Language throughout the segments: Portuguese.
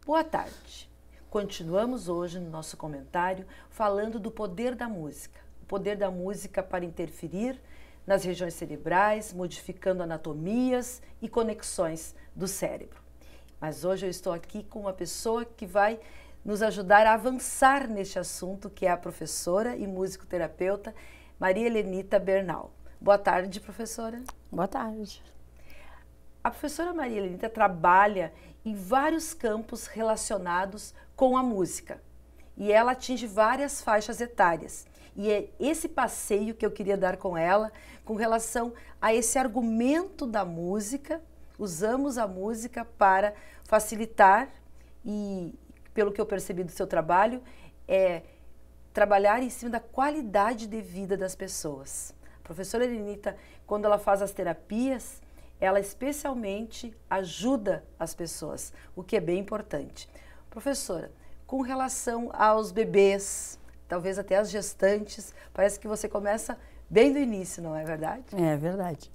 Boa tarde. Continuamos hoje no nosso comentário falando do poder da música. O poder da música para interferir nas regiões cerebrais, modificando anatomias e conexões do cérebro. Mas hoje eu estou aqui com uma pessoa que vai nos ajudar a avançar neste assunto, que é a professora e musicoterapeuta Maria Helenita Bernal. Boa tarde, professora. Boa tarde. A professora Maria Helenita trabalha em vários campos relacionados com a música e ela atinge várias faixas etárias. E é esse passeio que eu queria dar com ela, com relação a esse argumento da música. Usamos a música para facilitar e, pelo que eu percebi do seu trabalho, trabalhar em cima da qualidade de vida das pessoas. A professora Helenita, quando ela faz as terapias, ela especialmente ajuda as pessoas, o que é bem importante. Professora, com relação aos bebês, talvez até as gestantes, parece que você começa bem do início, não é verdade? É verdade.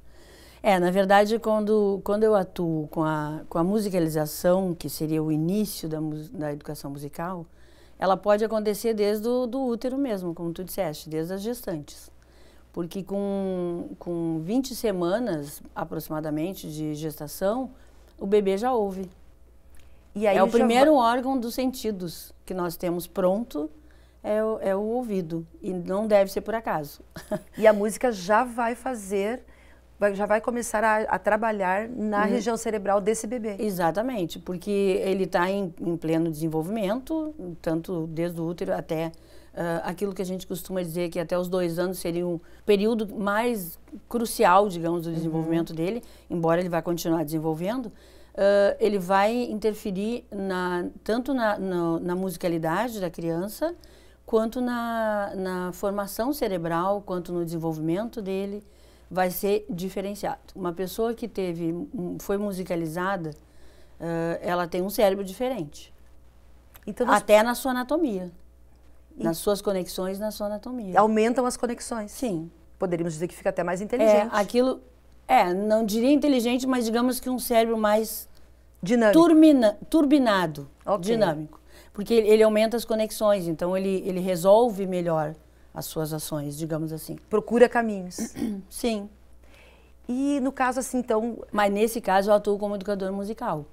Na verdade, quando eu atuo com a musicalização, que seria o início da educação musical, ela pode acontecer desde do útero mesmo, como tu disseste, desde as gestantes. Porque com 20 semanas, aproximadamente, de gestação, o bebê já ouve. E aí o primeiro órgão dos sentidos que nós temos pronto é o ouvido. E não deve ser por acaso. E a música já vai começar a trabalhar na região cerebral desse bebê. Exatamente, porque ele está em pleno desenvolvimento, tanto desde o útero até aquilo que a gente costuma dizer que até os 2 anos seria um período mais crucial, digamos, do desenvolvimento dele, embora ele vá continuar desenvolvendo, ele vai interferir tanto na musicalidade da criança, quanto na formação cerebral, quanto no desenvolvimento dele, vai ser diferenciado. Uma pessoa que foi musicalizada, ela tem um cérebro diferente. Então, até na sua anatomia. Nas suas conexões, na sua anatomia. Aumentam as conexões. Sim. Poderíamos dizer que fica até mais inteligente. Não diria inteligente, mas digamos que um cérebro mais dinâmico. Turbinado, dinâmico. Porque ele aumenta as conexões, então ele resolve melhor as suas ações, digamos assim. Procura caminhos. Sim. E no caso assim, então... Mas nesse caso eu atuo como educador musical.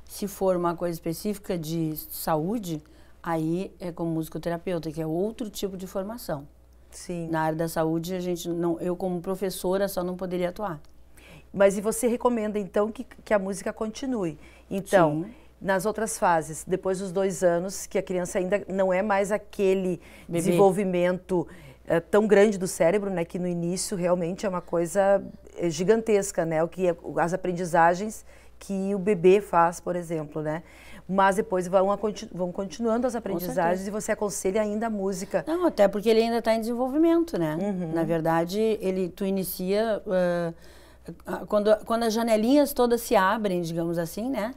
Se for uma coisa específica de saúde, aí é como musicoterapeuta, que é outro tipo de formação. Sim. Na área da saúde, eu como professora só não poderia atuar. Mas e você recomenda então que a música continue? Então, sim, nas outras fases, depois dos 2 anos, que a criança ainda não é mais aquele desenvolvimento tão grande do cérebro, né, que no início realmente é uma coisa gigantesca, né, as aprendizagens que o bebê faz, por exemplo, né? Mas depois vão continuando as aprendizagens e você aconselha ainda a música. Não, até porque ele ainda está em desenvolvimento, né? Na verdade, tu inicia quando as janelinhas todas se abrem, digamos assim, né?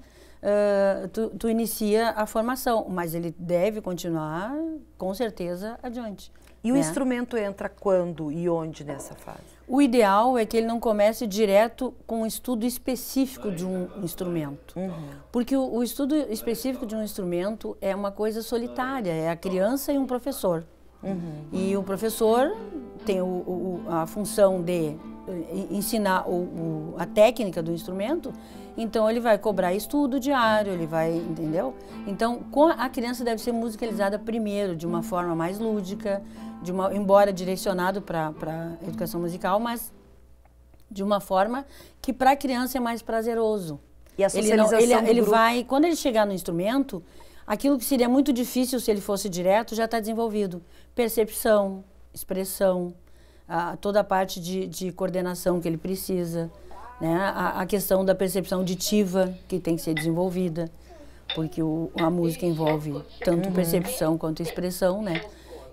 Tu inicia a formação, mas ele deve continuar, com certeza, adiante. E o instrumento entra quando e onde nessa fase? O ideal é que ele não comece direto com um estudo específico de um instrumento. Porque o estudo específico de um instrumento é uma coisa solitária, é a criança e um professor. E o professor tem a função de ensinar a técnica do instrumento, então ele vai cobrar estudo diário, ele vai, entendeu? Então, a criança deve ser musicalizada primeiro, de uma forma mais lúdica, embora direcionado para a educação musical, mas de uma forma que para a criança é mais prazeroso. E a socialização ele vai, quando ele chegar no instrumento, aquilo que seria muito difícil se ele fosse direto já está desenvolvido. Percepção, expressão, toda a parte de coordenação que ele precisa, né? A questão da percepção auditiva que tem que ser desenvolvida, porque a música envolve tanto percepção quanto expressão, né?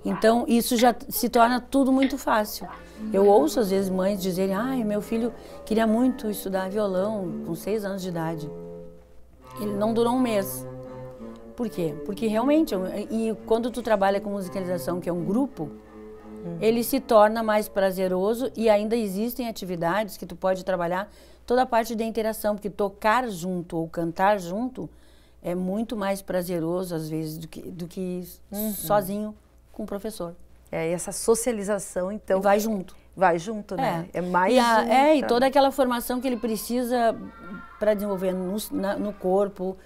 Então, isso já se torna tudo muito fácil. Eu ouço, às vezes, mães dizerem: meu filho queria muito estudar violão com 6 anos de idade. Ele não durou 1 mês. Por quê? Porque realmente, e quando tu trabalha com musicalização, que é um grupo, ele se torna mais prazeroso e ainda existem atividades que tu pode trabalhar toda a parte da interação, porque tocar junto ou cantar junto é muito mais prazeroso, às vezes, do que sozinho com o professor. É, essa socialização, então... E vai junto. Vai junto, né? É mais e toda aquela formação que ele precisa para desenvolver no corpo,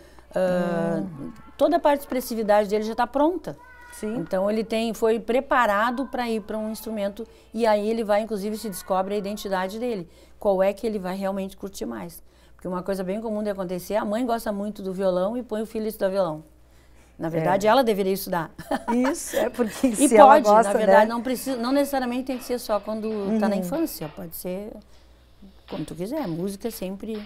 toda a parte de expressividade dele já está pronta. Sim. Então ele foi preparado para ir para um instrumento e aí ele vai, inclusive, se descobre a identidade dele. Qual é que ele vai realmente curtir mais. Porque uma coisa bem comum de acontecer, a mãe gosta muito do violão e põe o filho a estudar violão. Na verdade, ela deveria estudar. Isso, porque e se ela pode, gosta, na verdade, né? não necessariamente tem que ser só quando está na infância. Pode ser quando tu quiser. Música sempre...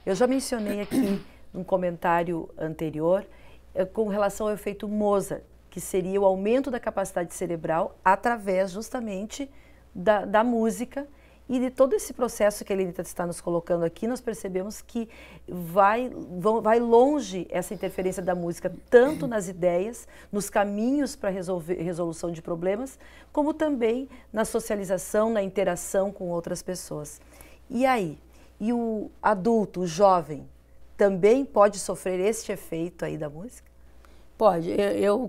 Eu já mencionei aqui, num comentário anterior, com relação ao efeito Mozart, que seria o aumento da capacidade cerebral através, justamente, da música. E de todo esse processo que a Elenita está nos colocando aqui, nós percebemos que vai longe essa interferência da música, tanto nas ideias, nos caminhos para resolução de problemas, como também na socialização, na interação com outras pessoas. E aí? E o adulto, o jovem, também pode sofrer este efeito aí da música? Pode.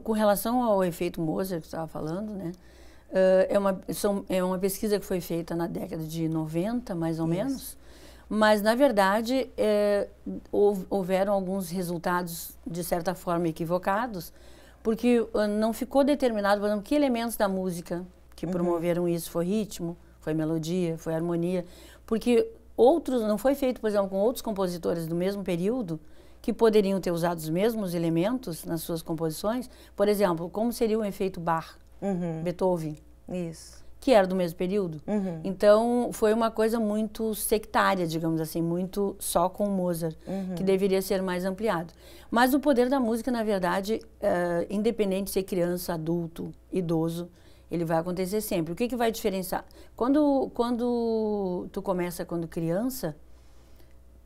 Com relação ao efeito Mozart que você estava falando, né? É uma pesquisa que foi feita na década de 90, mais ou menos, mas, na verdade, houveram alguns resultados, de certa forma, equivocados, porque não ficou determinado, por exemplo, que elementos da música que promoveram isso. Foi ritmo, foi melodia, foi harmonia, porque não foi feito, por exemplo, com outros compositores do mesmo período, que poderiam ter usado os mesmos elementos nas suas composições. Por exemplo, como seria o efeito Bach? Beethoven, isso, que era do mesmo período. Então, foi uma coisa muito sectária, digamos assim, muito só com Mozart, que deveria ser mais ampliado. Mas o poder da música, na verdade, independente de ser criança, adulto, idoso, ele vai acontecer sempre. O que vai diferenciar? Quando tu começa quando criança,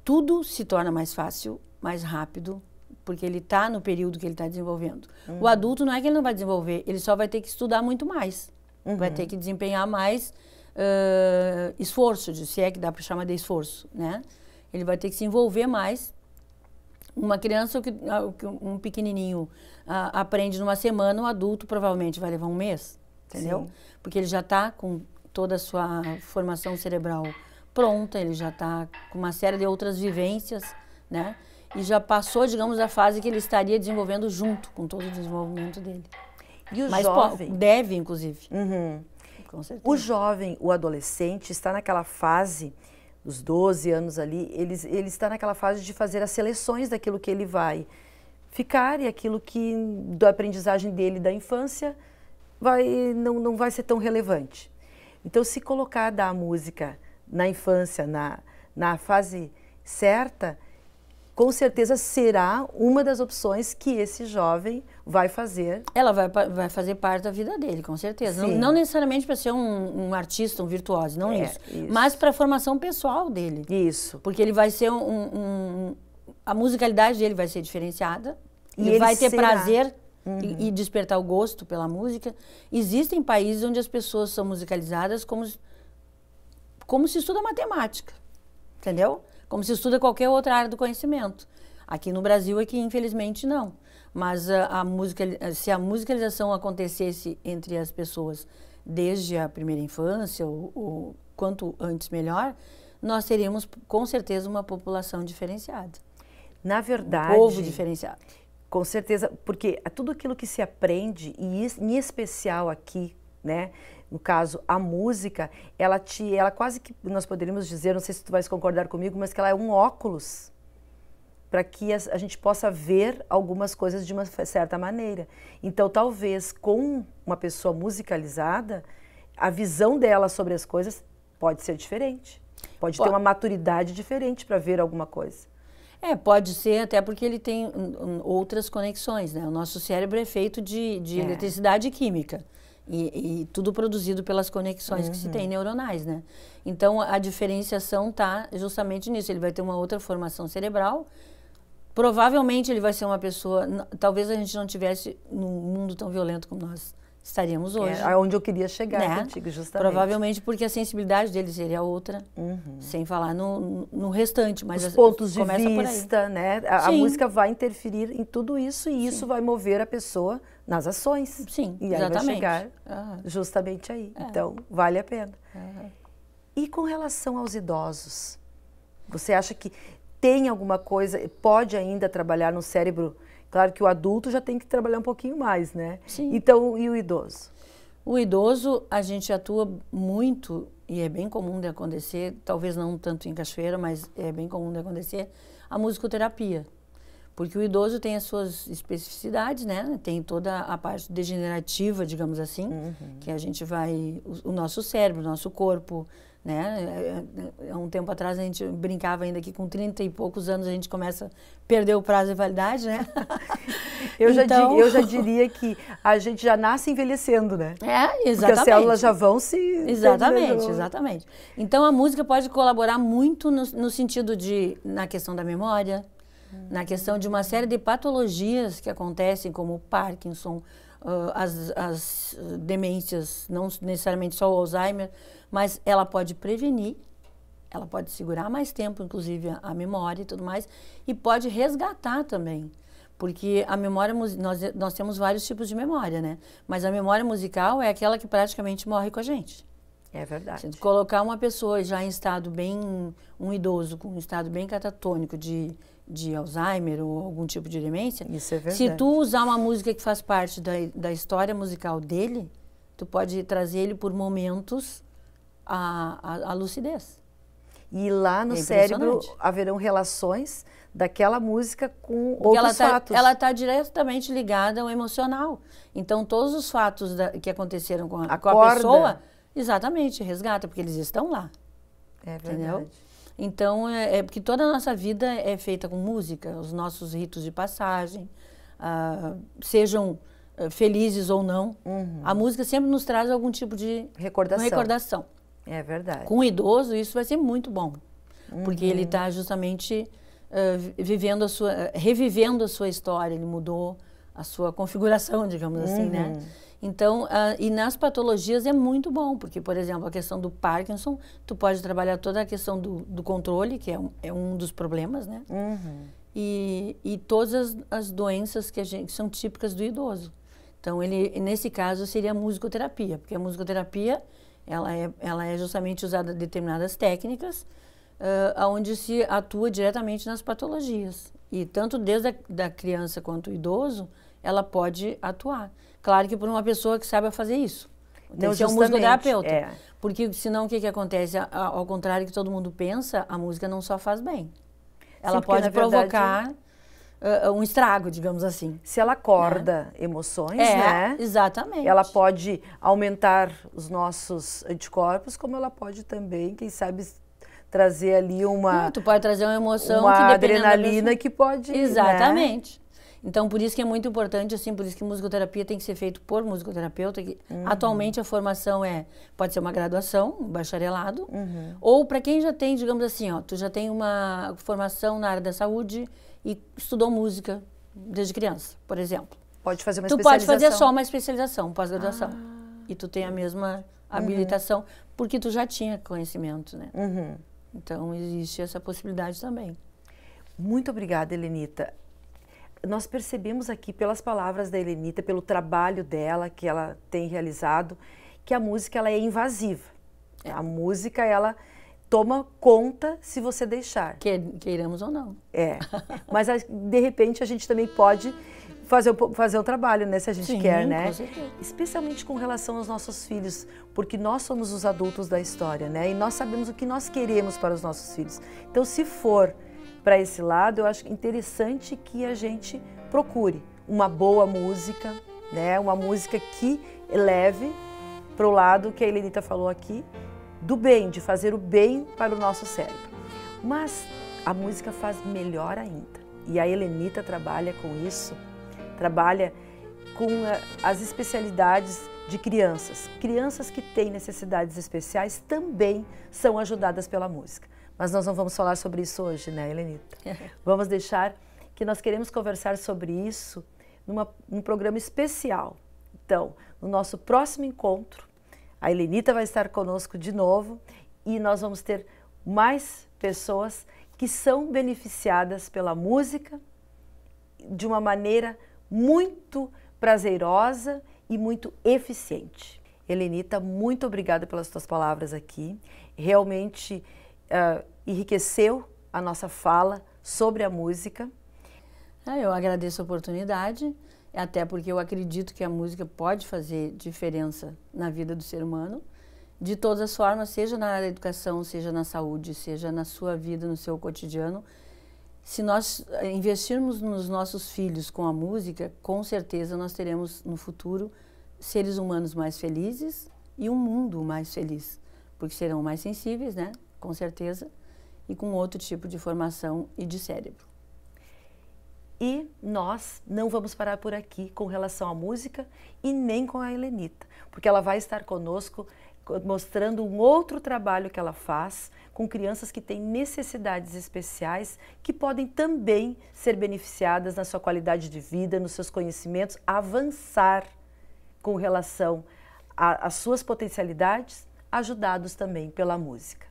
tudo se torna mais fácil, mais rápido, porque ele está no período que ele está desenvolvendo. O adulto não é que ele não vai desenvolver, ele só vai ter que estudar muito mais. Vai ter que desempenhar mais esforço, se é que dá para chamar de esforço, né? Ele vai ter que se envolver mais. Uma criança, um pequenininho aprende numa semana, o adulto provavelmente vai levar um mês, entendeu? Sim. Porque ele já está com toda a sua formação cerebral pronta, ele já está com uma série de outras vivências, né? E já passou, digamos, a fase que ele estaria desenvolvendo junto com todo o desenvolvimento dele. E o jovem? Deve, inclusive. Com certeza. O jovem, o adolescente, está naquela fase, os 12 anos ali, ele está naquela fase de fazer as seleções daquilo que ele vai ficar e aquilo que, da aprendizagem dele da infância, não vai ser tão relevante. Então, se colocar da música na infância, na fase certa, com certeza será uma das opções que esse jovem vai fazer. Ela vai fazer parte da vida dele, com certeza. Não necessariamente para ser um artista, um virtuoso, não isso. Mas para a formação pessoal dele. Isso. Porque ele vai ser a musicalidade dele vai ser diferenciada. E ele vai ter prazer e despertar o gosto pela música. Existem países onde as pessoas são musicalizadas como se estuda matemática, entendeu? Como se estuda qualquer outra área do conhecimento. Aqui no Brasil, infelizmente, não. Mas se a musicalização acontecesse entre as pessoas desde a primeira infância, ou quanto antes melhor, nós teríamos, com certeza, uma população diferenciada. Na verdade... Um povo diferenciado. Com certeza, porque tudo aquilo que se aprende, e em especial aqui, né? No caso, a música, ela quase que, nós poderíamos dizer, não sei se tu vais concordar comigo, mas que ela é um óculos para que a gente possa ver algumas coisas de uma certa maneira. Então, talvez, com uma pessoa musicalizada, a visão dela sobre as coisas pode ser diferente. Pode ter uma maturidade diferente para ver alguma coisa. Pode ser, até porque ele tem outras conexões, né? O nosso cérebro é feito de eletricidade e química. E tudo produzido pelas conexões que se tem neuronais, né? Então, a diferenciação está justamente nisso. Ele vai ter uma outra formação cerebral. Provavelmente, ele vai ser uma pessoa... Talvez a gente não tivesse num mundo tão violento como nós estaríamos hoje. É onde eu queria chegar, né? Contigo, justamente. Provavelmente porque a sensibilidade dele seria outra, sem falar no restante. Mas os pontos de começa vista, né? A música vai interferir em tudo isso e isso vai mover a pessoa nas ações. Sim, e aí exatamente. vai chegar justamente aí. Então, vale a pena. E com relação aos idosos, você acha que tem alguma coisa, pode ainda trabalhar no cérebro? Claro que o adulto já tem que trabalhar um pouquinho mais, né? Sim. Então, e o idoso? O idoso, a gente atua muito, e é bem comum de acontecer, talvez não tanto em Cachoeira, mas é bem comum de acontecer, a musicoterapia. Porque o idoso tem as suas especificidades, né? Tem toda a parte degenerativa, digamos assim, que a gente vai... O nosso cérebro, o nosso corpo, né? Há um tempo atrás a gente brincava ainda que com 30 e poucos anos a gente começa a perder o prazo de validade, né? Eu já diria que a gente já nasce envelhecendo, né? É, exatamente. Porque as células já vão se... Exatamente. Então a música pode colaborar muito no sentido de, na questão da memória, na questão de uma série de patologias que acontecem, como o Parkinson, as demências, não necessariamente só o Alzheimer, mas ela pode prevenir, ela pode segurar mais tempo, inclusive, a memória e tudo mais, e pode resgatar também. Porque a memória, nós temos vários tipos de memória, né? Mas a memória musical é aquela que praticamente morre com a gente. É verdade. Se colocar uma pessoa já em estado bem, um idoso com um estado bem catatônico de Alzheimer ou algum tipo de demência, isso é verdade. Se tu usar uma música que faz parte da história musical dele, tu pode trazer ele por momentos à lucidez. E lá no cérebro haverão relações daquela música com porque outros fatos. Ela está diretamente ligada ao emocional. Então, todos os fatos que aconteceram com a pessoa, exatamente, resgata, porque eles estão lá. É verdade. Entendeu? Então, porque toda a nossa vida é feita com música, os nossos ritos de passagem, sejam felizes ou não, a música sempre nos traz algum tipo de recordação. É verdade. Com o idoso, isso vai ser muito bom, porque ele está justamente revivendo a sua história, ele mudou a sua configuração, digamos assim, né? Então, e nas patologias é muito bom, porque, por exemplo, a questão do Parkinson, tu pode trabalhar toda a questão do controle, que é um dos problemas, né? E todas as doenças que são típicas do idoso. Então, nesse caso, seria a musicoterapia, porque a musicoterapia, ela é justamente usada determinadas técnicas, onde se atua diretamente nas patologias. E tanto desde a criança quanto o idoso, ela pode atuar. Claro que por uma pessoa que saiba fazer isso. Tem que ser um musicoterapeuta. Porque senão o que acontece? Ao contrário do que todo mundo pensa, a música não só faz bem. Ela pode provocar um estrago, digamos assim. Se ela acorda emoções, né? Exatamente. Ela pode aumentar os nossos anticorpos, como ela pode também, quem sabe, trazer ali tu pode trazer uma emoção, uma adrenalina que pode... Exatamente. Né? Então, por isso que é muito importante, assim, por isso que musicoterapia tem que ser feito por musicoterapeuta. Que atualmente a formação pode ser uma graduação, um bacharelado, ou para quem já tem, digamos assim, tu já tem uma formação na área da saúde e estudou música desde criança, por exemplo. Pode fazer uma especialização. Tu pode fazer só uma especialização, pós-graduação. E tu tem a mesma habilitação, porque tu já tinha conhecimento, né? Então, existe essa possibilidade também. Muito obrigada, Helenita. Nós percebemos aqui, pelas palavras da Helenita, pelo trabalho dela, que ela tem realizado, que a música ela é invasiva. A música, ela toma conta se você deixar. Queiramos ou não. Mas, de repente, a gente também pode fazer o trabalho, né? Se a gente quer, né? Com certeza. Especialmente com relação aos nossos filhos, porque nós somos os adultos da história, né? E nós sabemos o que nós queremos para os nossos filhos. Então, se for para esse lado, eu acho interessante que a gente procure uma boa música, né? Uma música que leve para o lado que a Helenita falou aqui, do bem, de fazer o bem para o nosso cérebro. Mas a música faz melhor ainda. E a Helenita trabalha com isso, trabalha com as especialidades de crianças. Crianças que têm necessidades especiais também são ajudadas pela música. Mas nós não vamos falar sobre isso hoje, né, Helenita? Vamos deixar que nós queremos conversar sobre isso num programa especial, Então, no nosso próximo encontro, a Helenita vai estar conosco de novo e nós vamos ter mais pessoas que são beneficiadas pela música de uma maneira muito prazerosa e muito eficiente. Helenita, muito obrigada pelas tuas palavras aqui. Realmente enriqueceu a nossa fala sobre a música. Eu agradeço a oportunidade, até porque eu acredito que a música pode fazer diferença na vida do ser humano, de todas as formas, seja na área da educação, seja na saúde, seja na sua vida, no seu cotidiano. Se nós investirmos nos nossos filhos com a música, com certeza nós teremos no futuro seres humanos mais felizes e um mundo mais feliz, porque serão mais sensíveis, né? Com certeza, e com outro tipo de formação e de cérebro. E nós não vamos parar por aqui com relação à música e nem com a Helenita, porque ela vai estar conosco mostrando um outro trabalho que ela faz com crianças que têm necessidades especiais, que podem também ser beneficiadas na sua qualidade de vida, nos seus conhecimentos, avançar com relação às suas potencialidades, ajudados também pela música.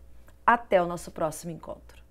Até o nosso próximo encontro.